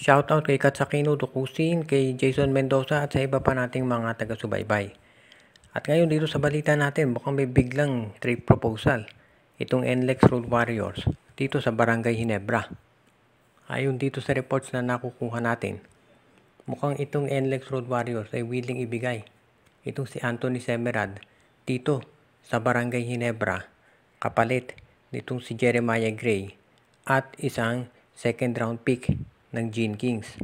Shoutout kay Katsakino Dukusin, kay Jason Mendoza at sa iba pa nating mga taga-subaybay. At ngayon dito sa balita natin, mukhang may biglang trade proposal. Itong NLEX Road Warriors dito sa Barangay Ginebra. Ayon dito sa reports na nakukuha natin, mukhang itong NLEX Road Warriors ay willing ibigay itong si Anthony Semerad dito sa Barangay Ginebra kapalit nitong si Jeremiah Gray at isang second round pick ng Gene Kings.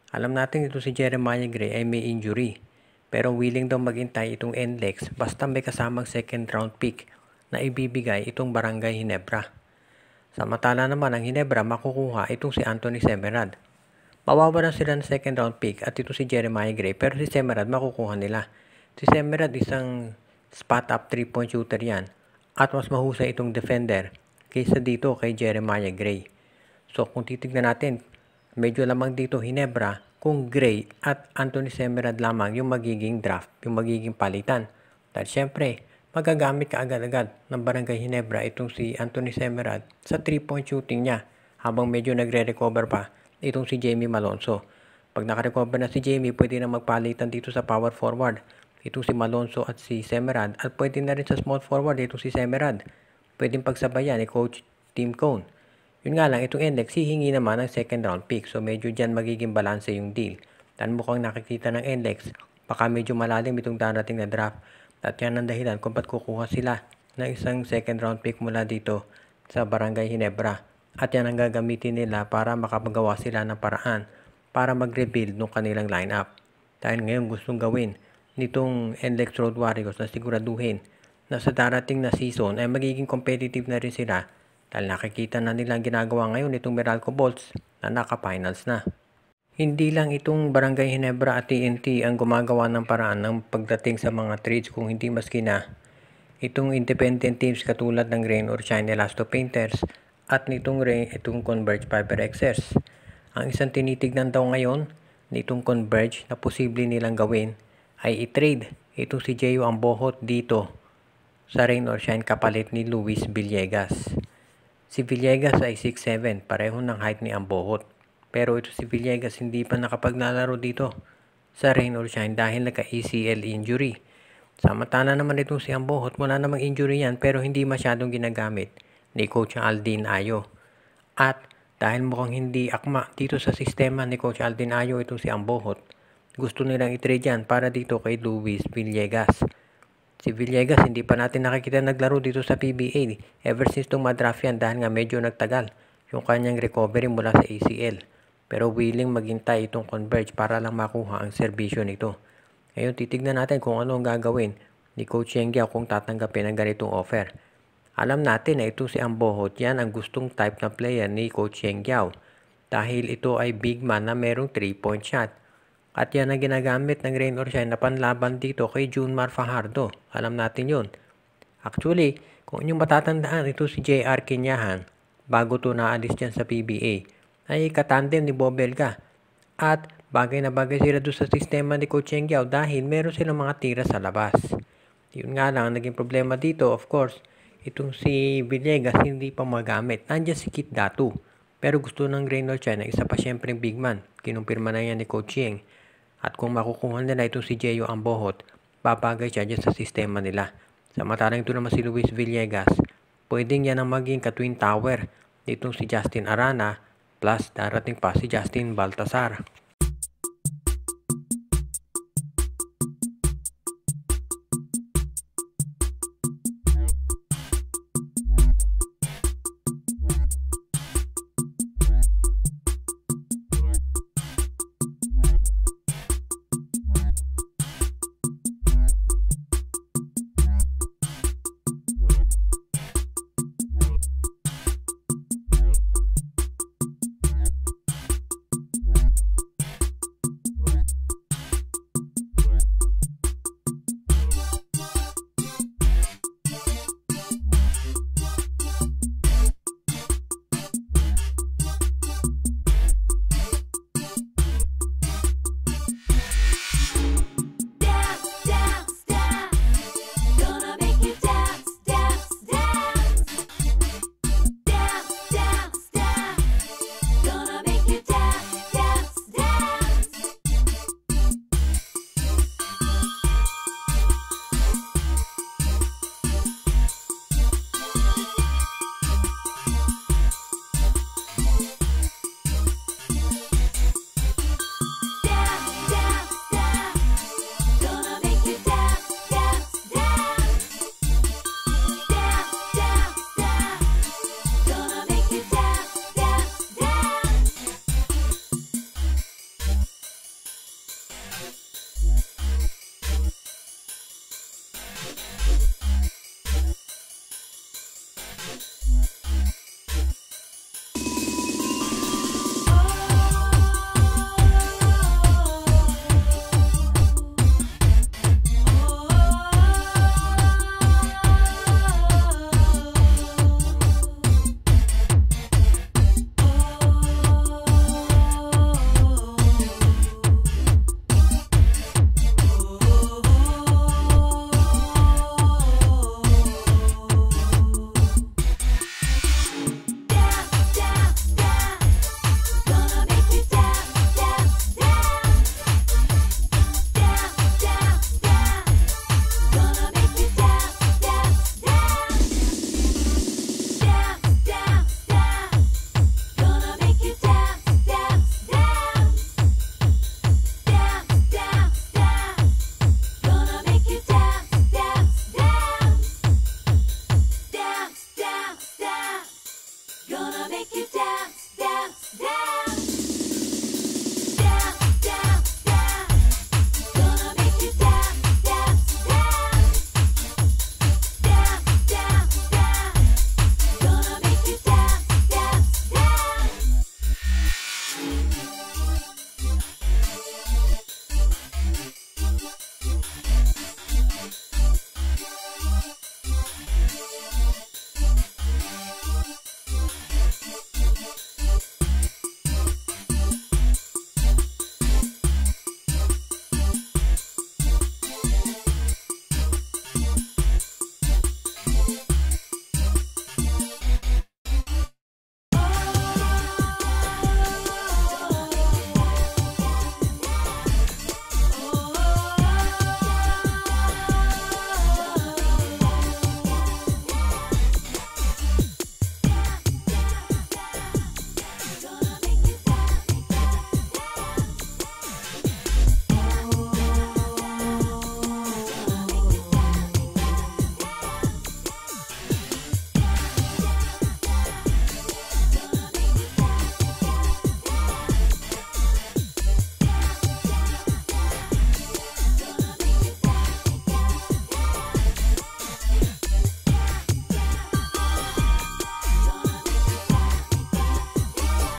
Alam natin ito si Jeremiah Gray ay may injury, pero willing daw maghintay itong NLEX basta may kasamang second round pick na ibibigay itong Barangay Ginebra. Samantala naman ang Ginebra makukuha itong si Anthony Semerad. Mawawalan sila ng second round pick at ito si Jeremiah Gray, pero si Semerad makukuha nila. Si Semerad isang spot up 3-point shooter yan at mas mahusay itong defender kaysa dito kay Jeremiah Gray. So kung titignan natin, medyo lamang dito Ginebra kung Gray at Anthony Semerad lamang yung magiging draft, yung magiging palitan. Dahil syempre, magagamit ka agad-agad ng Barangay Ginebra itong si Anthony Semerad sa 3-point shooting niya habang medyo nagre-recover pa itong si Jamie Malonzo. Pag nakarecover na si Jamie, pwede na magpalitan dito sa power forward itong si Malonzo at si Semerad, at pwede na rin sa small forward itong si Semerad. Pwedeng pagsabayan ni Coach Tim Cone. Yun nga lang, itong NLEX hihingi naman ng second round pick, so medyo dyan magiging balance yung deal. Dan mukhang nakikita ng NLEX, baka medyo malalim itong darating na draft, at yan ang dahilan kung ba't kukuha sila ng isang second round pick mula dito sa Barangay Ginebra. At yan ang gagamitin nila para makapagawa sila ng paraan para mag-rebuild ng kanilang lineup. Dahil ngayon gustong gawin nitong NLEX Road Warriors na siguraduhin na sa darating na season ay magiging competitive na rin sila, dahil nakikita na nilang ginagawa ngayon itong Meralco Bolts na naka-finals na. Hindi lang itong Barangay Ginebra at TNT ang gumagawa ng paraan ng pagdating sa mga trades, kung hindi maski na itong independent teams katulad ng Rain or Shine Elasto Painters at itong Converge Fiber Xers. Ang isang tinitignan daw ngayon nitong Converge na posible nilang gawin ay i-trade itong si Jeyo Ambohot dito sa Rain or Shine kapalit ni Luis Villegas. Si Villegas ay 6'7", pareho ng height ni Ambohot. Pero ito si Villegas hindi pa nakapaglalaro dito sa Rain or Shine dahil nagka-ACL injury. Samantala naman itong si Ambohot, wala namang injury yan pero hindi masyadong ginagamit ni Coach Aldin Ayo. At dahil mukhang hindi akma dito sa sistema ni Coach Aldin Ayo itong si Ambohot, gusto nilang i-trade yan para dito kay Luis Villegas. Si Villegas hindi pa natin nakikita naglaro dito sa PBA ever since itong madraft yan dahil nga medyo nagtagal yung kanyang recovery mula sa ACL. Pero willing maghintay itong Converge para lang makuha ang serbisyo nito. Ngayon titignan natin kung ano ang gagawin ni Coach Yengyao kung tatanggapin ang ganitong offer. Alam natin na ito si Ambohot, yan ang gustong type na player ni Coach Yengyao dahil ito ay big man na merong 3-point shot. At yan ang ginagamit ng Rain or Shine na panlaban dito kay Junmar Fajardo. Alam natin yun. Actually, kung inyong matatandaan, ito si JR Kinyahan, bago to naalis dyan sa PBA, ay katandem ni Bobelga. At bagay na bagay sila doon sa sistema ni Coach Yengyao dahil meron silang mga tira sa labas. Yun nga lang, naging problema dito, of course, itong si Villegas hindi pa magamit. Nandiyan si Kit Datu. Pero gusto ng Rain or Shine na isa pa syempre big man. Kinumpirma na yan ni Coach Yeng. At kung makukuha nila itong si Jeyo Ambohot, babagay siya dyan sa sistema nila. Samantalang ito naman si Luis Villegas, pwedeng yan ang maging ka-twin tower nitong si Justin Arana plus darating pa si Justin Baltasar.